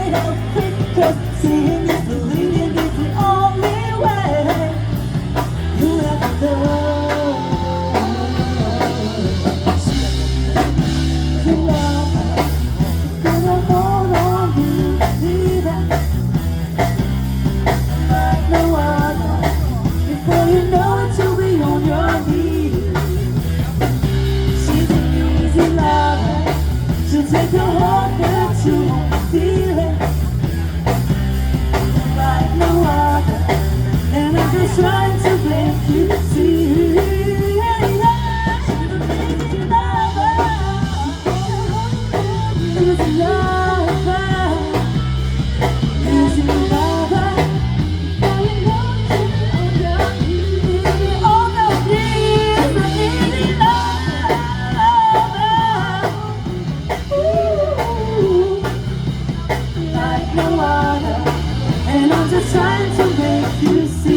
it out quick, 'cause seeing is believing is the only way you ever go. You love her, gonna hold on you, leaving like no other. Before you know it, you'll be on your knees. She's an easy lover. She'll take your heart, but you won't feel it like no other. And I'm just trying to make you see. She's an easy lover. Easy lover. Easy lover. Now you know you're on your knees. On your knees. An easy lover. Ooh, like no other, and I'm just trying to make you see.